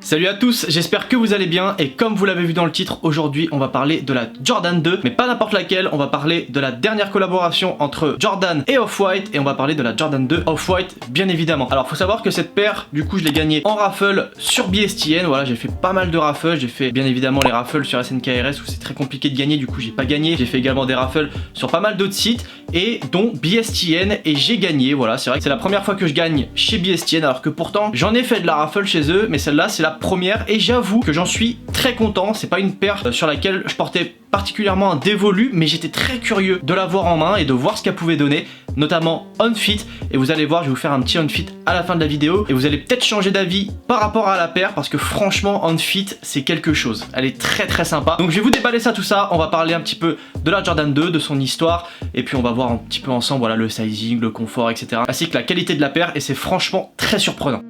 Salut à tous, j'espère que vous allez bien et comme vous l'avez vu dans le titre, aujourd'hui on va parler de la Jordan 2, mais pas n'importe laquelle, on va parler de la dernière collaboration entre Jordan et Off-White et on va parler de la Jordan 2 Off-White bien évidemment. Alors faut savoir que cette paire, du coup je l'ai gagnée en raffle sur BSTN, voilà j'ai fait pas mal de raffles, j'ai fait bien évidemment les raffles sur SNKRS où c'est très compliqué de gagner, du coup j'ai pas gagné, j'ai fait également des raffles sur pas mal d'autres sites et dont BSTN et j'ai gagné, voilà c'est vrai que c'est la première fois que je gagne chez BSTN alors que pourtant j'en ai fait de la raffle chez eux mais celle-là c'est la première et j'avoue que j'en suis très content. C'est pas une paire sur laquelle je portais particulièrement un dévolu mais j'étais très curieux de l'avoir en main et de voir ce qu'elle pouvait donner, notamment on fit, et vous allez voir je vais vous faire un petit on fit à la fin de la vidéo et vous allez peut-être changer d'avis par rapport à la paire parce que franchement on fit c'est quelque chose, elle est très sympa. Donc je vais vous déballer ça tout ça, on va parler un petit peu de la Jordan 2, de son histoire et puis on va voir un petit peu ensemble voilà le sizing, le confort etc. ainsi que la qualité de la paire et c'est franchement très surprenant.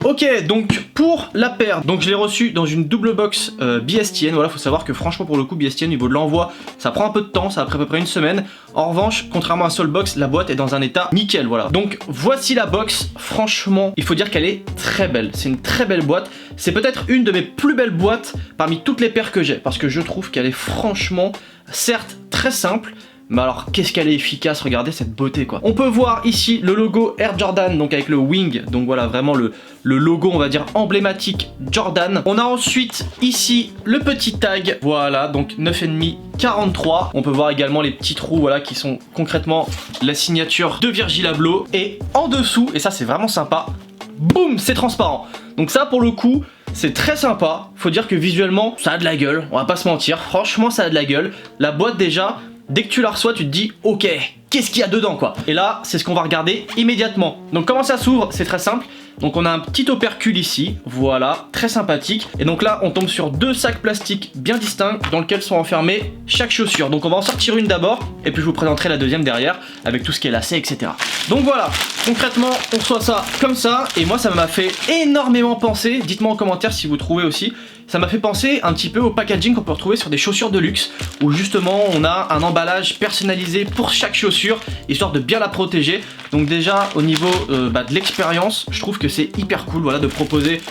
Ok, donc pour la paire, donc je l'ai reçue dans une double box BSTN, voilà, faut savoir que franchement pour le coup BSTN au niveau de l'envoi, ça prend un peu de temps, ça a pris à peu près une semaine. En revanche, contrairement à Soulbox, la boîte est dans un état nickel, voilà. Donc voici la box, franchement, il faut dire qu'elle est très belle, c'est une très belle boîte. C'est peut-être une de mes plus belles boîtes parmi toutes les paires que j'ai, parce que je trouve qu'elle est franchement, certes très simple, mais alors qu'est-ce qu'elle est efficace, regardez cette beauté quoi. On peut voir ici le logo Air Jordan, donc avec le wing, donc voilà vraiment le logo on va dire emblématique Jordan. On a ensuite ici le petit tag, voilà donc 9,5 43. On peut voir également les petits trous voilà qui sont concrètement la signature de Virgil Abloh. Et en dessous, et ça c'est vraiment sympa, boum, c'est transparent. Donc ça pour le coup c'est très sympa, faut dire que visuellement ça a de la gueule, on va pas se mentir, franchement ça a de la gueule. La boîte déjà, dès que tu la reçois, tu te dis ok, qu'est-ce qu'il y a dedans quoi. Et là, c'est ce qu'on va regarder immédiatement. Donc comment ça s'ouvre? C'est très simple. Donc on a un petit opercule ici, voilà, très sympathique. Et donc là, on tombe sur deux sacs plastiques bien distincts dans lesquels sont enfermées chaque chaussure. Donc on va en sortir une d'abord, et puis je vous présenterai la deuxième derrière, avec tout ce qui est lacet, etc. Donc voilà, concrètement, on reçoit ça comme ça, et moi ça m'a fait énormément penser, dites-moi en commentaire si vous trouvez aussi, ça m'a fait penser un petit peu au packaging qu'on peut retrouver sur des chaussures de luxe, où justement on a un emballage personnalisé pour chaque chaussure, histoire de bien la protéger. Donc déjà au niveau de l'expérience, je trouve que c'est hyper cool voilà, de proposer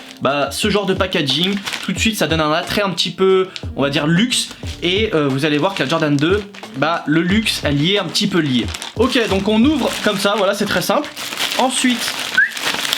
ce genre de packaging. Tout de suite ça donne un attrait un petit peu, on va dire luxe, et vous allez voir que la Jordan 2, le luxe elle y est un petit peu lié. Ok, donc on ouvre comme ça, voilà c'est très simple. Ensuite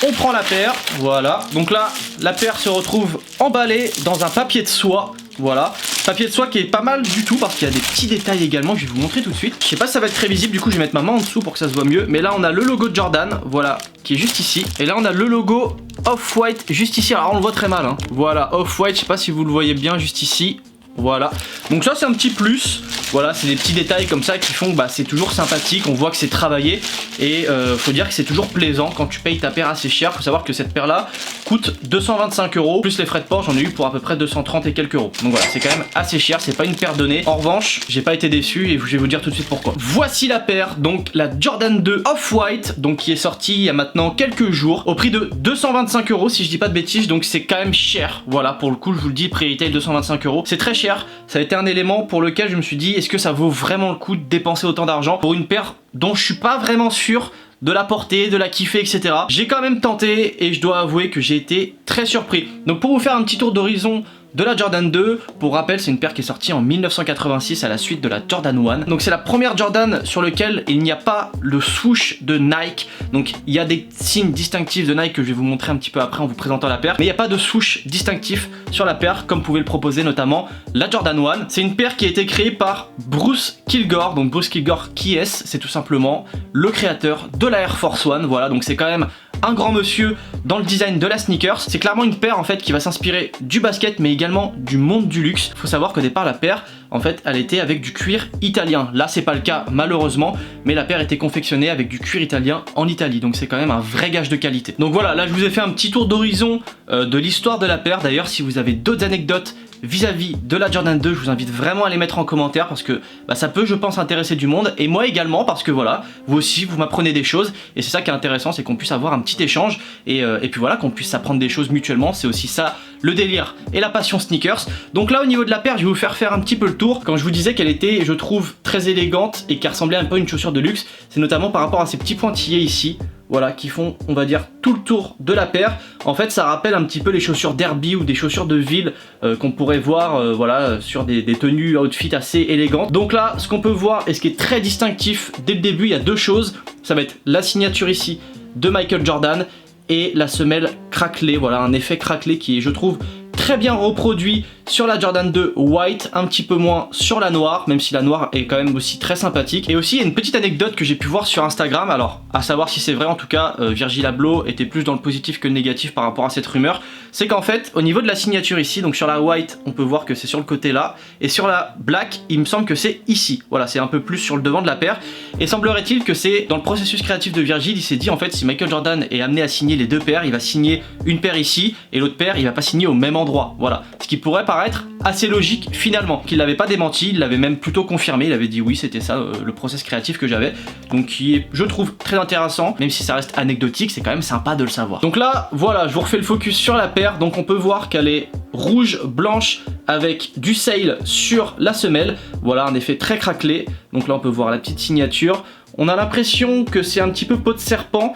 on prend la paire, voilà. Donc là, la paire se retrouve emballée dans un papier de soie. Voilà, papier de soie qui est pas mal du tout parce qu'il y a des petits détails également que je vais vous montrer tout de suite. Je sais pas si ça va être très visible, du coup je vais mettre ma main en dessous pour que ça se voit mieux. Mais là on a le logo de Jordan, voilà, qui est juste ici. Et là on a le logo Off-White juste ici, alors on le voit très mal hein. Voilà, Off-White, je sais pas si vous le voyez bien juste ici. Voilà, donc ça c'est un petit plus. Voilà, c'est des petits détails comme ça qui font que c'est toujours sympathique, on voit que c'est travaillé. Et faut dire que c'est toujours plaisant quand tu payes ta paire assez cher. Faut savoir que cette paire là coûte 225 €, plus les frais de port j'en ai eu pour à peu près 230 et quelques euros. Donc voilà, c'est quand même assez cher, c'est pas une paire donnée. En revanche, j'ai pas été déçu et je vais vous dire tout de suite pourquoi. Voici la paire, donc la Jordan 2 Off-White, donc qui est sortie il y a maintenant quelques jours, au prix de 225 € si je dis pas de bêtises, donc c'est quand même cher. Voilà, pour le coup je vous le dis, prix retail 225 €, c'est très cher. Ça a été un élément pour lequel je me suis dit, est-ce que ça vaut vraiment le coup de dépenser autant d'argent pour une paire dont je suis pas vraiment sûr de la porter, de la kiffer, etc. J'ai quand même tenté et je dois avouer que j'ai été très surpris. Donc pour vous faire un petit tour d'horizon de la Jordan 2, pour rappel c'est une paire qui est sortie en 1986 à la suite de la Jordan 1. Donc c'est la première Jordan sur lequel il n'y a pas le swoosh de Nike. Donc il y a des signes distinctifs de Nike que je vais vous montrer un petit peu après en vous présentant la paire. Mais il n'y a pas de swoosh distinctif sur la paire comme pouvait le proposer notamment la Jordan 1. C'est une paire qui a été créée par Bruce Kilgore. Donc Bruce Kilgore qui est-ce? C'est tout simplement le créateur de la Air Force One. Voilà, donc c'est quand même un grand monsieur dans le design de la sneakers. C'est clairement une paire en fait qui va s'inspirer du basket mais également du monde du luxe. Faut savoir qu'au départ la paire en fait elle était avec du cuir italien. Là c'est pas le cas malheureusement, mais la paire était confectionnée avec du cuir italien en Italie, donc c'est quand même un vrai gage de qualité. Donc voilà, là je vous ai fait un petit tour d'horizon de l'histoire de la paire. D'ailleurs si vous avez d'autres anecdotes vis-à-vis de la Jordan 2, je vous invite vraiment à les mettre en commentaire parce que ça peut je pense intéresser du monde et moi également parce que voilà, vous aussi vous m'apprenez des choses et c'est ça qui est intéressant, c'est qu'on puisse avoir un petit échange et puis voilà, qu'on puisse s'apprendre des choses mutuellement. C'est aussi ça le délire et la passion sneakers. Donc là au niveau de la paire, je vais vous faire un petit peu le tour. Quand je vous disais qu'elle était, je trouve, très élégante et qu'elle ressemblait un peu à une chaussure de luxe, c'est notamment par rapport à ces petits pointillés ici. voilà, qui font, on va dire, tout le tour de la paire. En fait, ça rappelle un petit peu les chaussures derby ou des chaussures de ville qu'on pourrait voir, voilà, sur des tenues outfit assez élégantes. Donc là, ce qu'on peut voir et ce qui est très distinctif dès le début, il y a deux choses. Ça va être la signature ici de Michael Jordan et la semelle craquelée, voilà, un effet craquelé qui est, je trouve, très bien reproduit sur la Jordan 2 White, un petit peu moins sur la noire, même si la noire est quand même aussi très sympathique. Et aussi, il y a une petite anecdote que j'ai pu voir sur Instagram, alors à savoir si c'est vrai, en tout cas, Virgil Abloh était plus dans le positif que le négatif par rapport à cette rumeur. C'est qu'en fait, au niveau de la signature ici, donc sur la White, on peut voir que c'est sur le côté là, et sur la Black, il me semble que c'est ici. Voilà, c'est un peu plus sur le devant de la paire. Et semblerait-il que c'est dans le processus créatif de Virgil, il s'est dit en fait, si Michael Jordan est amené à signer les deux paires, il va signer une paire ici, et l'autre paire, il va pas signer au même endroit. Voilà, ce qui pourrait paraître assez logique finalement, qu'il l'avait pas démenti, il l'avait même plutôt confirmé, il avait dit oui, c'était ça le process créatif que j'avais, donc qui est, je trouve, très intéressant, même si ça reste anecdotique, c'est quand même sympa de le savoir. Donc là, voilà, je vous refais le focus sur la paire, donc on peut voir qu'elle est rouge, blanche, avec du sail sur la semelle, voilà, un effet très craquelé, donc là on peut voir la petite signature. On a l'impression que c'est un petit peu peau de serpent,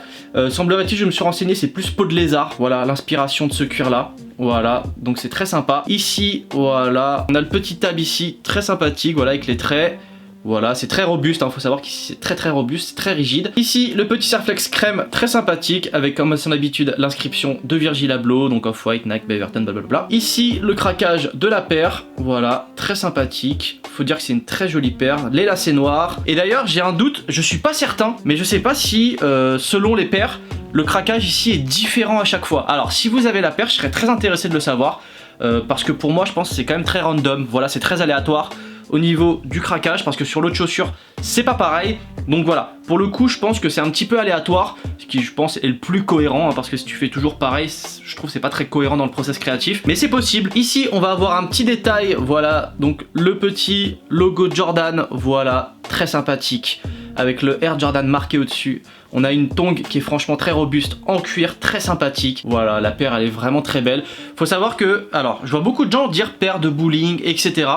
semblerait-il, je me suis renseigné, c'est plus peau de lézard, voilà l'inspiration de ce cuir là, voilà, donc c'est très sympa. Ici, voilà, on a le petit tab ici, très sympathique, voilà, avec les traits. Voilà, c'est très robuste, hein, faut savoir qu'ici c'est très robuste, c'est très rigide. Ici, le petit Surflex crème, très sympathique, avec comme à son habitude l'inscription de Virgil Abloh, donc Off-White, Nike, Beaverton, blablabla. Ici, le craquage de la paire, voilà, très sympathique. Faut dire que c'est une très jolie paire, les lacets noirs. Et d'ailleurs, j'ai un doute, je suis pas certain, mais je sais pas si, selon les paires, le craquage ici est différent à chaque fois. Alors, si vous avez la paire, je serais très intéressé de le savoir, parce que pour moi, je pense que c'est quand même très random, voilà, c'est très aléatoire au niveau du craquage, parce que sur l'autre chaussure c'est pas pareil. Donc voilà, pour le coup je pense que c'est un petit peu aléatoire, ce qui je pense est le plus cohérent, hein, parce que si tu fais toujours pareil, je trouve c'est pas très cohérent dans le process créatif, mais c'est possible. Ici on va avoir un petit détail, voilà, donc le petit logo Jordan, voilà, très sympathique, avec le Air Jordan marqué au dessus. On a une tongue qui est franchement très robuste, en cuir, très sympathique. Voilà, la paire elle est vraiment très belle. Faut savoir que, alors je vois beaucoup de gens dire paire de bowling, etc.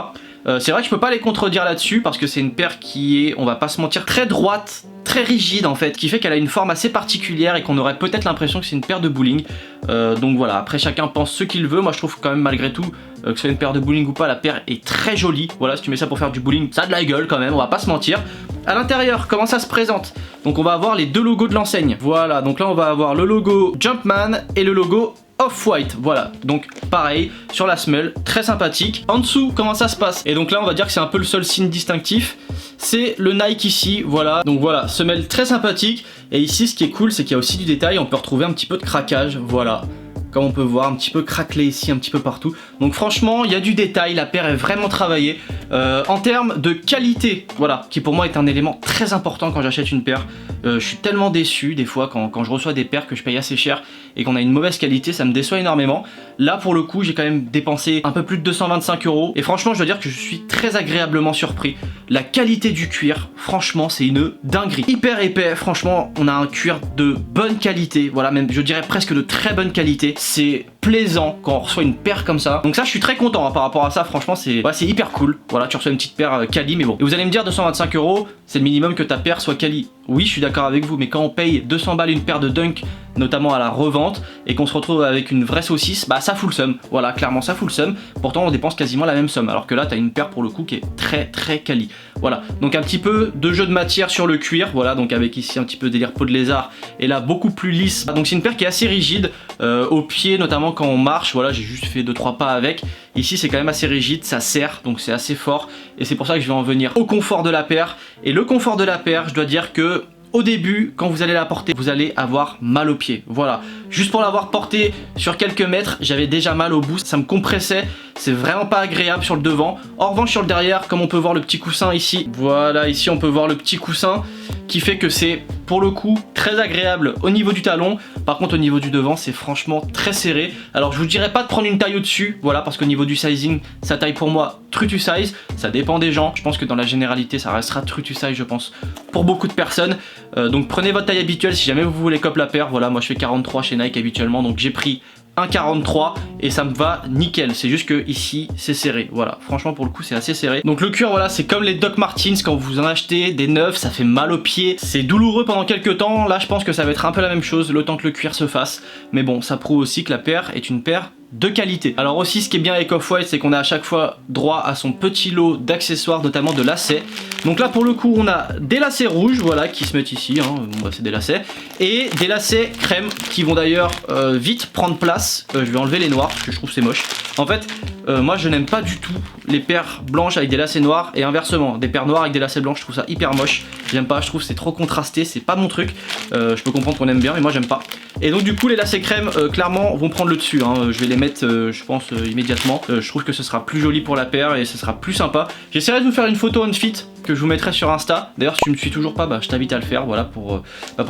C'est vrai que je peux pas les contredire là-dessus, parce que c'est une paire qui est, on va pas se mentir, très droite, très rigide en fait, qui fait qu'elle a une forme assez particulière et qu'on aurait peut-être l'impression que c'est une paire de bowling. Donc voilà, après chacun pense ce qu'il veut. Moi je trouve quand même malgré tout, que ce soit une paire de bowling ou pas, la paire est très jolie. Voilà, si tu mets ça pour faire du bowling, ça a de la gueule quand même, on va pas se mentir. À l'intérieur, comment ça se présente? Donc on va avoir les deux logos de l'enseigne. Voilà, donc là on va avoir le logo Jumpman et le logo Off-White, voilà, donc pareil sur la semelle, très sympathique. En dessous, comment ça se passe? Et donc là on va dire que c'est un peu le seul signe distinctif, c'est le Nike ici, voilà. Donc voilà, semelle très sympathique. Et ici ce qui est cool, c'est qu'il y a aussi du détail, on peut retrouver un petit peu de craquage, voilà. Comme on peut voir, un petit peu craquelé ici, un petit peu partout. Donc franchement, il y a du détail, la paire est vraiment travaillée. En termes de qualité, voilà, qui pour moi est un élément très important quand j'achète une paire. Je suis tellement déçu des fois quand je reçois des paires que je paye assez cher et qu'on a une mauvaise qualité, ça me déçoit énormément. Là pour le coup, j'ai quand même dépensé un peu plus de 225 € et franchement, je dois dire que je suis très agréablement surpris. La qualité du cuir, franchement, c'est une dinguerie. Hyper épais, franchement, on a un cuir de bonne qualité, voilà, même je dirais presque de très bonne qualité. C'est plaisant quand on reçoit une paire comme ça. Donc ça, je suis très content hein, par rapport à ça. Franchement, c'est hyper cool. Voilà, tu reçois une petite paire quali, mais bon. Et vous allez me dire 225 €, c'est le minimum que ta paire soit quali. Oui, je suis d'accord avec vous, mais quand on paye 200 balles une paire de Dunk, notamment à la revente, et qu'on se retrouve avec une vraie saucisse, bah ça fout le seum. Voilà, clairement ça fout le seum. Pourtant, on dépense quasiment la même somme. Alors que là, t'as une paire pour le coup qui est très quali. Voilà, donc un petit peu de jeu de matière sur le cuir. Voilà, donc avec ici un petit peu délire peau de lézard, et là beaucoup plus lisse. Donc c'est une paire qui est assez rigide, au pied notamment quand on marche. Voilà, j'ai juste fait 2-3 pas avec. Ici c'est quand même assez rigide, ça serre, donc c'est assez fort. Et c'est pour ça que je vais en venir au confort de la paire. Et le confort de la paire, je dois dire que au début, quand vous allez la porter, vous allez avoir mal aux pieds. Voilà, juste pour l'avoir portée sur quelques mètres, j'avais déjà mal au bout, ça me compressait. C'est vraiment pas agréable sur le devant. En revanche sur le derrière, comme on peut voir le petit coussin ici, voilà, ici on peut voir le petit coussin qui fait que c'est pour le coup très agréable au niveau du talon. Par contre au niveau du devant c'est franchement très serré. Alors je vous dirais pas de prendre une taille au dessus, voilà, parce qu'au niveau du sizing, sa taille pour moi true to size, ça dépend des gens. Je pense que dans la généralité ça restera true to size, je pense, pour beaucoup de personnes. Donc prenez votre taille habituelle si jamais vous voulez cop la paire. Voilà, moi je fais 43 chez Nike habituellement, donc j'ai pris un 43 et ça me va nickel. C'est juste que ici c'est serré, voilà, franchement pour le coup c'est assez serré. Donc le cuir, voilà, c'est comme les Doc Martens, quand vous en achetez des neufs, ça fait mal aux pieds, c'est douloureux pendant quelques temps. Là je pense que ça va être un peu la même chose, le temps que le cuir se fasse, mais bon, ça prouve aussi que la paire est une paire de qualité. Alors aussi, ce qui est bien avec Off-White, c'est qu'on a à chaque fois droit à son petit lot d'accessoires, notamment de lacets. Donc là pour le coup on a des lacets rouges, voilà, qui se mettent ici, hein. Bon, bah, c'est des lacets, et des lacets crème qui vont d'ailleurs vite prendre place. Je vais enlever les noirs parce que je trouve c'est moche. En fait moi je n'aime pas du tout les paires blanches avec des lacets noirs, et inversement, des paires noires avec des lacets blancs, je trouve ça hyper moche. J'aime pas, je trouve c'est trop contrasté, c'est pas mon truc. Je peux comprendre qu'on aime bien, mais moi j'aime pas. Et donc du coup les lacets crème clairement vont prendre le dessus, hein. Je vais les mettre je pense immédiatement. Je trouve que ce sera plus joli pour la paire et ce sera plus sympa. J'essaierai de vous faire une photo on fit que je vous mettrai sur Insta. D'ailleurs si tu me suis toujours pas, bah, je t'invite à le faire, voilà, pour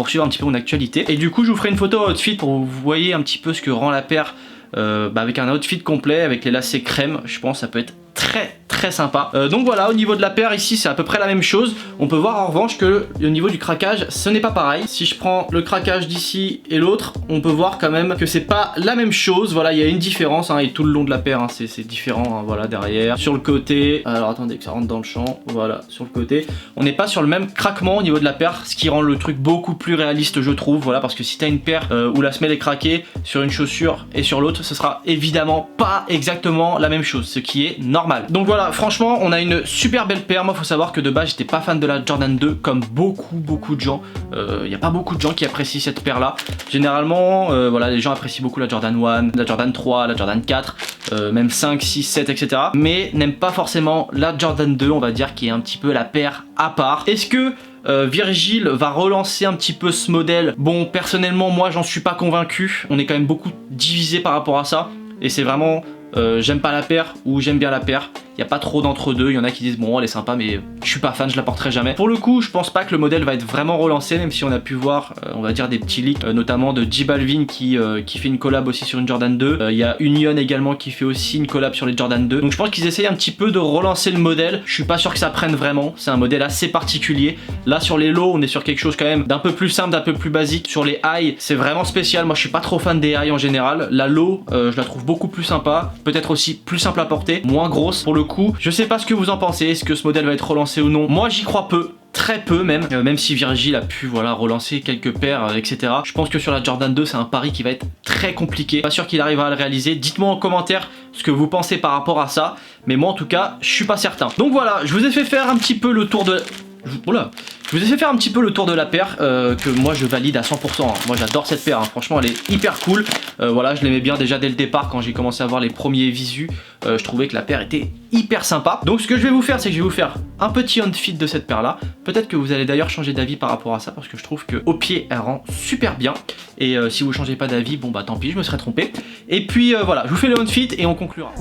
suivre un petit peu mon actualité. Et du coup je vous ferai une photo outfit pour que vous voyez un petit peu ce que rend la paire avec un outfit complet, avec les lacets crème. Je pense que ça peut être très sympa. Donc voilà, au niveau de la paire ici c'est à peu près la même chose. On peut voir en revanche que au niveau du craquage ce n'est pas pareil. Si je prends le craquage d'ici et l'autre, on peut voir quand même que c'est pas la même chose. Voilà, il y a une différence, hein, et tout le long de la paire hein, c'est différent, hein, voilà, derrière, sur le côté. Alors attendez que ça rentre dans le champ. Voilà, sur le côté on n'est pas sur le même craquement au niveau de la paire, ce qui rend le truc beaucoup plus réaliste je trouve. Voilà, parce que si t'as une paire où la semelle est craquée sur une chaussure et sur l'autre, ce sera évidemment pas exactement la même chose, ce qui est normal. Donc voilà, franchement on a une super belle paire. Moi faut savoir que de base j'étais pas fan de la Jordan 2 comme beaucoup de gens. Il n'y a pas beaucoup de gens qui apprécient cette paire là. Généralement voilà, les gens apprécient beaucoup la Jordan 1, la Jordan 3, la Jordan 4, même 5, 6, 7 etc. Mais n'aiment pas forcément la Jordan 2, on va dire, qui est un petit peu la paire à part. Est-ce que Virgil va relancer un petit peu ce modèle? Bon, personnellement moi j'en suis pas convaincu. On est quand même beaucoup divisé par rapport à ça, et c'est vraiment j'aime pas la paire ou j'aime bien la paire. Il n'y a pas trop d'entre deux. Il y en a qui disent bon elle est sympa mais je suis pas fan, je la porterai jamais. Pour le coup je pense pas que le modèle va être vraiment relancé, même si on a pu voir on va dire des petits leaks notamment de J Balvin qui fait une collab aussi sur une Jordan 2. Il y a Union également qui fait aussi une collab sur les Jordan 2. Donc je pense qu'ils essayent un petit peu de relancer le modèle. Je suis pas sûr que ça prenne vraiment. C'est un modèle assez particulier. Là sur les lows on est sur quelque chose quand même d'un peu plus simple, d'un peu plus basique. Sur les highs c'est vraiment spécial. Moi je suis pas trop fan des highs en général. La low je la trouve beaucoup plus sympa. Peut-être aussi plus simple à porter, moins grosse pour le coup. Je sais pas ce que vous en pensez. Est-ce que ce modèle va être relancé ou non? Moi j'y crois peu. Très peu même, même si Virgil a pu voilà relancer quelques paires etc. Je pense que sur la Jordan 2 c'est un pari qui va être très compliqué. Pas sûr qu'il arrivera à le réaliser. Dites-moi en commentaire ce que vous pensez par rapport à ça, mais moi en tout cas je suis pas certain. Donc voilà, je vous ai fait faire un petit peu le tour de... Oula. Je vous ai fait faire un petit peu le tour de la paire que moi je valide à 100%. Hein. Moi j'adore cette paire, hein. Franchement elle est hyper cool. Voilà, je l'aimais bien déjà dès le départ quand j'ai commencé à voir les premiers visus. Je trouvais que la paire était hyper sympa. Donc ce que je vais vous faire, c'est que je vais vous faire un petit on-fit de cette paire là. Peut-être que vous allez d'ailleurs changer d'avis par rapport à ça, parce que je trouve que au pied elle rend super bien. Et si vous changez pas d'avis, bon bah tant pis, je me serais trompé. Et puis voilà, je vous fais le on-fit et on conclura.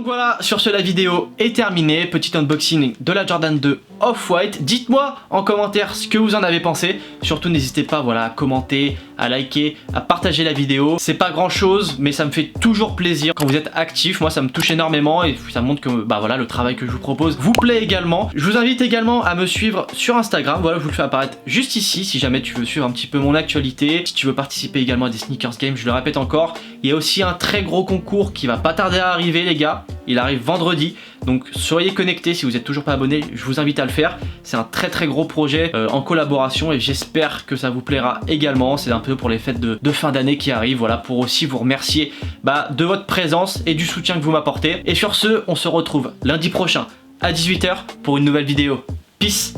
Voilà, sur ce la vidéo est terminée, petit unboxing de la Jordan 2 Off-White. Dites-moi en commentaire ce que vous en avez pensé. Surtout n'hésitez pas voilà, à commenter, à liker, à partager la vidéo. C'est pas grand chose mais ça me fait toujours plaisir quand vous êtes actif. Moi ça me touche énormément et ça montre que bah, voilà, le travail que je vous propose vous plaît également. Je vous invite également à me suivre sur Instagram. Voilà, je vous le fais apparaître juste ici si jamais tu veux suivre un petit peu mon actualité. Si tu veux participer également à des sneakers games, je le répète encore, il y a aussi un très gros concours qui va pas tarder à arriver les gars. Il arrive vendredi, donc soyez connectés si vous n'êtes toujours pas abonné, je vous invite à le faire. C'est un très gros projet en collaboration et j'espère que ça vous plaira également. C'est un peu pour les fêtes de fin d'année qui arrivent, voilà, pour aussi vous remercier de votre présence et du soutien que vous m'apportez. Et sur ce, on se retrouve lundi prochain à 18 h pour une nouvelle vidéo. Peace!